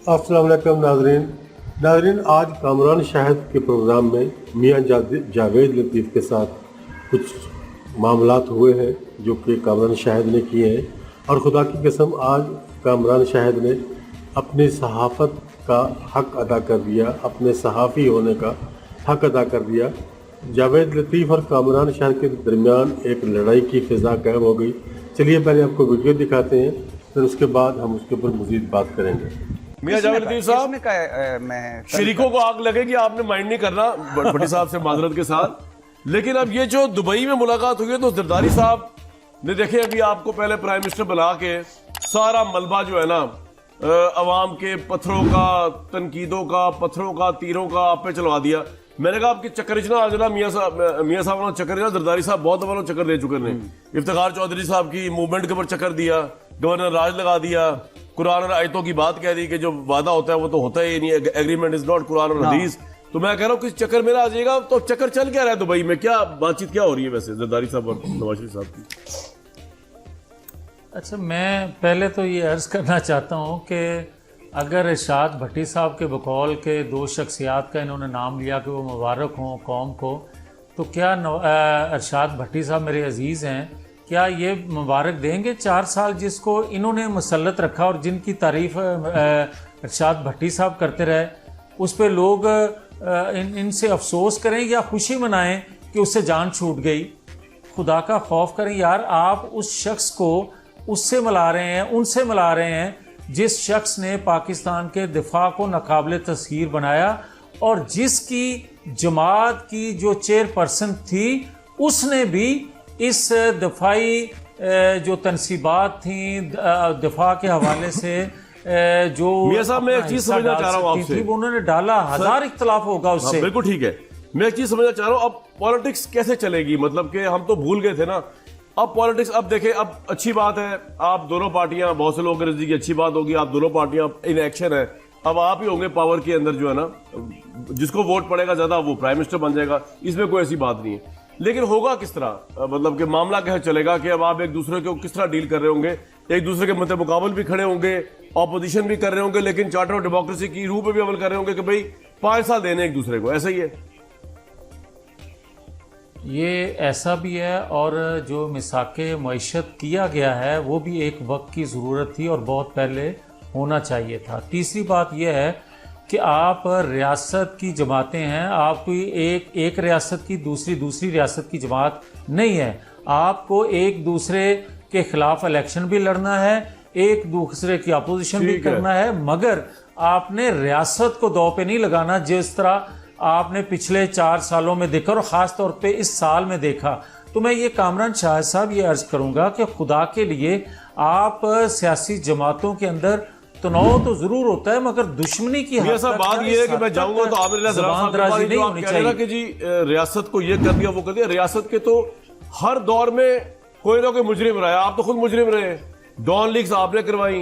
अस्सलाम वालेकुम नाज़रीन, आज कामरान शाहिद के प्रोग्राम में मियां जावेद लतीफ़ के साथ कुछ मामलात हुए हैं जो कि कामरान शाहिद ने किए हैं, और खुदा की कसम आज कामरान शाहिद ने अपनी सहाफ़त का हक़ अदा कर दिया, अपने सहाफ़ी होने का हक़ अदा कर दिया। जावेद लतीफ़ और कामरान शाहिद के दरमियान एक लड़ाई की फ़िज़ा कायम हो गई। चलिए पहले आपको वीडियो दिखाते हैं, फिर उसके बाद हम उसके ऊपर मज़ीद बात करेंगे। मियां जावेद लतीफ़ साहब, शरीकों को आग लगेगी, आपने माइंड नहीं करना भट्टी साहब से माजरत के साथ। लेकिन अब ये जो दुबई में मुलाकात हुई है तो जरदारी साहब ने देखे अभी आपको पहले प्राइम मिनिस्टर बना के सारा मलबा जो है ना अवाम के पत्थरों का, तनकीदों का, पत्थरों का, तीरों का आप पे चलवा दिया। मैंने कहा आपकी चक्कर इचना आज ना मियां साहब चक्कर दिया, जरदारी साहब बहुत दफा चक्कर दे चुके हैं। इफ्तिखार चौधरी साहब की मूवमेंट के ऊपर चक्कर दिया, गवर्नर राज लगा दिया, कुरान और आयतों की बात कह दी कि जो वादा होता है वो तो होता ही नहीं, एग्रीमेंट इज नॉट कुरान और हदीस। तो मैं कह रहा हूँ किस चक्कर में आ जाएगा। तो चक्कर चल क्या रहा है दुबई में, क्या बातचीत क्या हो रही है वैसे जरदारी साहब और नवाज शरीफ साहब की? अच्छा, मैं पहले तो ये अर्ज़ करना चाहता हूँ कि अगर इरशाद भट्टी साहब के बकौल के दो शख्सियात का इन्होंने नाम लिया कि वो मुबारक हों कौम को, तो क्या इरशाद भट्टी साहब मेरे अजीज़ हैं, क्या ये मुबारक देंगे 4 साल जिसको इन्होंने मुसल्लत रखा और जिनकी तारीफ़ इरशाद भट्टी साहब करते रहे, उस पर लोग इनसे अफसोस करें या खुशी मनाएं कि उससे जान छूट गई? खुदा का खौफ करें यार, आप उस शख्स को उससे मिला रहे हैं, उनसे मिला रहे हैं जिस शख्स ने पाकिस्तान के दिफा को नाकाबिले तस्खीर बनाया और जिसकी जमात की जो चेयरपर्सन थी उसने भी इस दफाई जो तनसीबात थी दिफा के हवाले से जो मियां साहब मैं एक चीज समझना चाह रहा हूँ आपसे, उन्होंने डाला, हजार इख्तलाफ होगा उससे। बिल्कुल ठीक है, मैं एक चीज समझना चाह रहा हूँ, अब पॉलिटिक्स कैसे चलेगी? मतलब कि हम तो भूल गए थे ना अब पॉलिटिक्स। अब देखें, अब अच्छी बात है आप दोनों पार्टियां, बहुत से लोगों के नजदीक अच्छी बात होगी, आप दोनों पार्टियां इन एक्शन है, अब आप ही होंगे पावर के अंदर जो है ना, जिसको वोट पड़ेगा ज्यादा वो प्राइम मिनिस्टर बन जाएगा, इसमें कोई ऐसी बात नहीं है। लेकिन होगा किस तरह, मतलब कि मामला कैसे चलेगा कि अब आप एक दूसरे को किस तरह डील कर रहे होंगे? एक दूसरे के मद्दे मुकाबल भी खड़े होंगे, ऑपोजिशन भी कर रहे होंगे, लेकिन चार्टर ऑफ डेमोक्रेसी की रूह पे भी अमल कर रहे होंगे कि भाई 5 साल देने एक दूसरे को, ऐसा ही है। ये ऐसा भी है, और जो मिसाके मईशत किया गया है वो भी एक वक्त की ज़रूरत थी और बहुत पहले होना चाहिए था। तीसरी बात यह है कि आप रियासत की जमातें हैं, आप कोई एक रियासत की दूसरी रियासत की जमात नहीं है। आपको एक दूसरे के खिलाफ इलेक्शन भी लड़ना है, एक दूसरे की अपोजिशन भी करना है, मगर आपने रियासत को दांव पे नहीं लगाना जिस तरह आपने पिछले 4 सालों में देखा और ख़ास तौर पे इस साल में देखा। तो मैं ये कामरान शाहिद साहब ये अर्ज़ करूँगा कि खुदा के लिए आप सियासी जमातों के अंदर तनाव तो जरूर होता है, मगर दुश्मनी की बात ये है कि मैं जाऊंगा तो आपने नहीं होनी चाहिए कि जी रियासत को ये कर दिया वो कर दिया। रियासत के तो हर दौर में कोई ना कोई मुजरिम रहा है, आप तो खुद मुजरिम रहे, डॉन लीग्स आपने करवाई,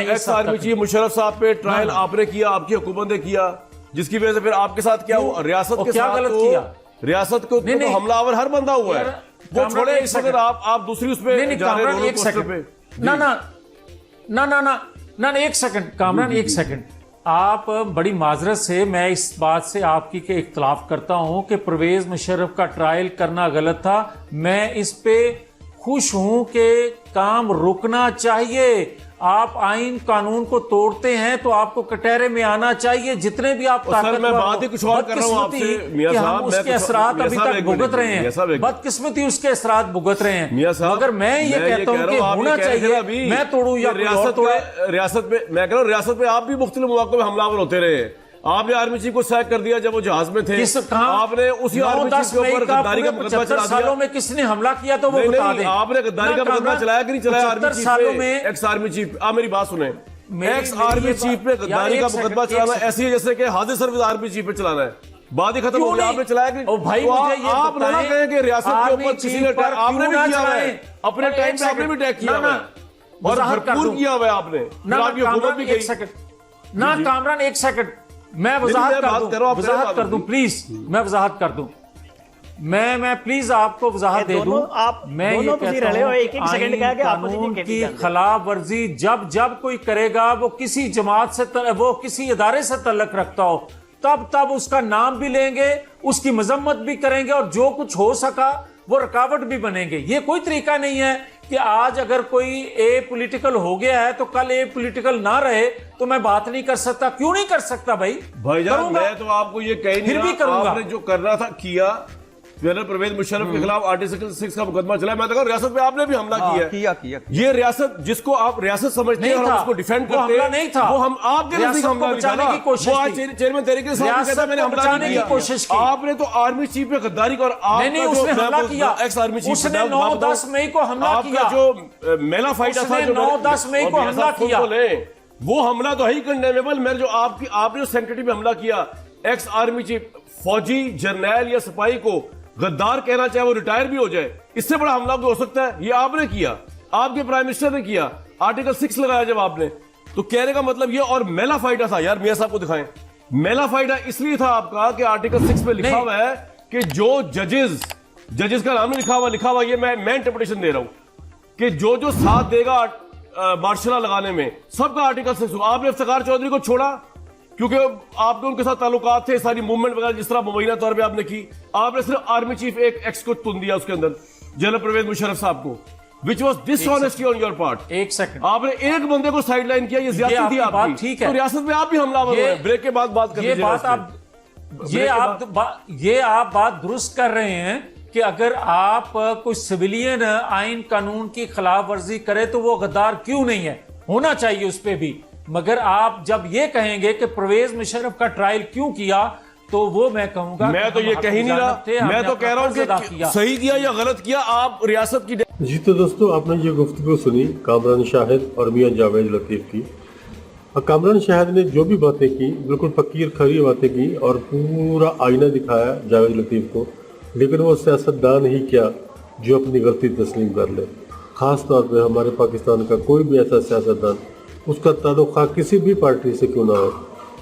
एक्स आर्मी चीफ मुशर्रफ साहब पे ट्रायल आपने किया, आपकी हुकूमत ने किया, जिसकी वजह से फिर आपके साथ क्या हुआ? रियासत के साथ गलत किया, रियासत को तो हमलावर हर बंदा हुआ है, वो छोड़े इस वक्त आप दूसरी उस पे जा रहे हो एक सेकंड। ना एक सेकंड कामरान, एक सेकंड, आप बड़ी माजरत से मैं इस बात से आपकी के इख्तलाफ करता हूं कि परवेज मुशर्रफ का ट्रायल करना गलत था। मैं इस पे खुश हूं कि काम रुकना चाहिए। आप आइन कानून को तोड़ते हैं तो आपको कटहरे में आना चाहिए, जितने भी आप मैं बात ही कुछ और कर रहा हूं आपसे मियां साहब, उसके असरात अभी तक भुगत रहे हैं, बदकिस्मती उसके असरात भुगत रहे हैं मियां साहब। अगर मैं ये कहता हूं कि होना चाहिए, मैं तोड़ूं या रियासत पे, मैं कह रहा हूं रियासत पे आप भी मुख्तलिफ मौकों में हमलावर होते रहे। आपने आर्मी चीफ को सैक कर दिया जब वो जहाज में थे, आपने उसी आर्मी चीफ के ऊपर गद्दारी का मुकदमा चला दिया। सालों में किसने हमला किया तो वो बता दें। आपने गद्दारी का मुकदमा चलाया कि नहीं चलाया आर्मी चीफ पे? एक्स आर्मी चीफ, आप मेरी बात सुने, एक्स आर्मी चीफ पे गद्दारी का मुकदमा चलाना ऐसी है जैसे कि हाजिर सर्विस आर्मी चीफ पे चलाना है। बात ही खत्म हो गई, आपने चलाया कि नहीं? भाई आप ना कहें कि रियासत के ऊपर किसी ने आपने भी किया है, अपने टाइम पे आपने भी अटैक किया है और भरपूर किया हुआ है आपने, आपकी हुकूमत भी गई ना। कामरान एक सेकंड, मैं वजाहत कर दूं प्लीज, मैं वजाहत कर दूं। میں پلیز آپ کو وضاحت دے دوں, میں یہ کہتا ہوں قانون کی خلاف ورزی جب کوئی کرے گا وہ کسی جماعت سے وہ کسی ادارے سے تعلق رکھتا ہو تب اس کا نام بھی لیں گے, اس کی مذمت بھی کریں گے, اور جو کچھ ہو سکا وہ رکاوٹ بھی بنیں گے. یہ کوئی طریقہ نہیں ہے کہ آج اگر کوئی اے پولیٹیکل ہو گیا ہے تو کل اے پولیٹیکل نہ رہے تو میں بات نہیں کر سکتا. کیوں نہیں کر سکتا بھائی جان, میں تو آپ کو یہ کہہ نہیں رہا, آپ نے جو کرنا تھا کیا. جنرل پرویز مشرف کے خلاف آرٹیکل 6 کا مقدمہ چلا, میں تو کہا ریاست پہ آپ نے بھی حملہ کیا. یہ ریاست جس کو آپ ریاست سمجھتے ہیں اور اس کو ڈیفینڈ کرتے ہیں, وہ ہم آپ کے نزدیک حملہ نہیں تھا. وہ آج چیئرمین تحریک انصاف کہتا ہے میں نے حملہ نہیں کیا. آپ نے تو آرمی چیف پہ غداری اور آپ کا جو ایکس آرمی چیف 9-10 مئی کو حملہ کیا, آپ کا جو میلا فائٹر تھا 9-10 مئی کو حملہ کیا, وہ حملہ تو ہے ہی کنڈیمیبل. میں جو آپ نے جو سیکرٹری پہ حملہ کیا, ایکس آرمی چیف فوجی جرنیل یا سپاہی کو غدار کہنا, چاہے وہ ریٹائر بھی ہو جائے, اس سے بڑا حملہ کوئی ہو سکتا ہے؟ یہ آپ نے کیا, آپ کے پرائم منسٹر نے کیا, آرٹیکل 6 لگایا جب آپ نے. تو کہنے کا مطلب یہ, اور میلا فائٹر تھا یار, میاں صاحب کو دکھائیں. میلا فائٹر اس لیے تھا آپ کا کہ آرٹیکل 6 پہ لکھا ہوا ہے کہ جو ججز کا نام نہیں لکھا ہوا یہ میں انٹرپریٹیشن دے رہا ہوں کہ جو ساتھ دے گا مارشل لا لگانے میں سب کا آرٹیکل 6. آپ نے افتخار چودھری کو چھوڑا کیونکہ آپ کے ان کے ساتھ تعلقات تھے, ساری موومنٹ وغیرہ جس طرح مبینہ طور پہ آپ نے کی. آپ نے صرف آرمی چیف ایکس کو چن دیا اس کے اندر, جنرل پرویز مشرف صاحب کو, which was dishonesty on your part. ایک سیکنڈ, آپ نے ایک بندے کو سائیڈ لائن کیا, یہ زیادتی تھی آپ کی. تو ریاست میں آپ بھی حملہ آور ہوئے. بریک کے بعد بات کر لیجیے. یہ آپ بات درست کر رہے ہیں کہ اگر آپ کوئی سویلین آئین قانون کی خلاف ورزی کرے تو وہ غدار کیوں نہیں ہے, ہونا چاہیے اس پہ بھی. مگر آپ جب یہ کہیں گے کہ پرویز مشرف کا ٹرائل کیوں کیا تو وہ میں کہوں گا, میں تو یہ کہہ نہیں رہا, میں تو کہہ رہا ہوں کہ صحیح کیا یا غلط کیا, آپ ریاست کی. جی تو دوستو, آپ نے یہ گفتگو سنی کامران شاہد اور میاں جاوید لطیف کی. کامران شاہد نے جو بھی باتیں کی بالکل فقیر کھری باتیں کی اور پورا آئینہ دکھایا جاوید لطیف کو, لیکن وہ سیاستدان ہی کیا جو اپنی غلطی تسلیم کر لے. خاص طور پہ ہمارے پاکستان کا کوئی بھی ایسا سیاستدان, اس کا تعلق کسی بھی پارٹی سے کیوں نہ ہو,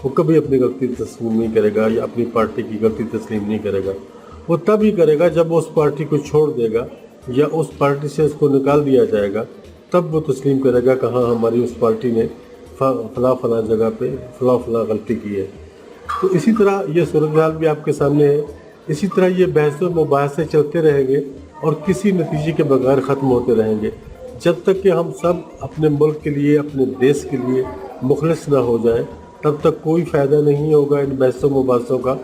وہ کبھی اپنی غلطی تسلیم نہیں کرے گا یا اپنی پارٹی کی غلطی تسلیم نہیں کرے گا. وہ تب ہی کرے گا جب وہ اس پارٹی کو چھوڑ دے گا یا اس پارٹی سے اس کو نکال دیا جائے گا, تب وہ تسلیم کرے گا کہ ہاں ہماری اس پارٹی نے فلاں جگہ پہ فلاں غلطی کی ہے. تو اسی طرح یہ صورتحال بھی آپ کے سامنے ہے. اسی طرح یہ بحث و مباحثے چلتے رہیں گے اور کسی نتیجے کے بغیر ختم ہوتے رہیں گے جب تک کہ ہم سب اپنے ملک کے لیے, اپنے دیش کے لیے مخلص نہ ہو جائیں, تب تک کوئی فائدہ نہیں ہوگا ان بحث و مباحثوں کا.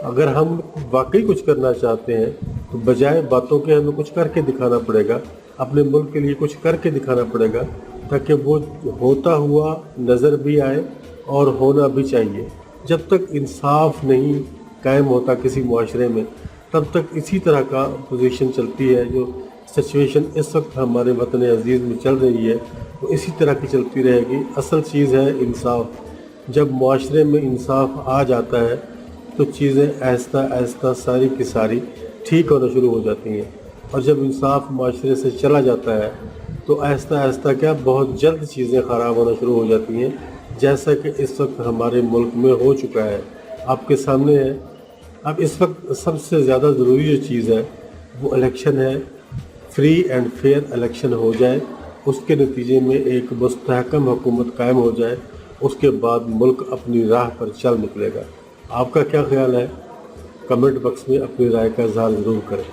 اگر ہم واقعی کچھ کرنا چاہتے ہیں تو بجائے باتوں کے ہمیں کچھ کر کے دکھانا پڑے گا, اپنے ملک کے لیے کچھ کر کے دکھانا پڑے گا تاکہ وہ ہوتا ہوا نظر بھی آئے اور ہونا بھی چاہیے. جب تک انصاف نہیں قائم ہوتا کسی معاشرے میں, تب تک اسی طرح کا پوزیشن چلتی ہے. جو سچویشن اس وقت ہمارے وطن عزیز میں چل رہی ہے وہ اسی طرح کی چلتی رہے گی. اصل چیز ہے انصاف. جب معاشرے میں انصاف آ جاتا ہے تو چیزیں آہستہ آہستہ ساری کی ساری ٹھیک ہونا شروع ہو جاتی ہیں, اور جب انصاف معاشرے سے چلا جاتا ہے تو آہستہ آہستہ کیا بہت جلد چیزیں خراب ہونا شروع ہو جاتی ہیں, جیسا کہ اس وقت ہمارے ملک میں ہو چکا ہے. آپ کے سامنے ہے. اب اس وقت سب سے زیادہ ضروری جو چیز ہے وہ الیکشن ہے. فری اینڈ فیئر الیکشن ہو جائے, اس کے نتیجے میں ایک مستحکم حکومت قائم ہو جائے, اس کے بعد ملک اپنی راہ پر چل نکلے گا. آپ کا کیا خیال ہے؟ کمنٹ باکس میں اپنی رائے کا اظہار ضرور کریں.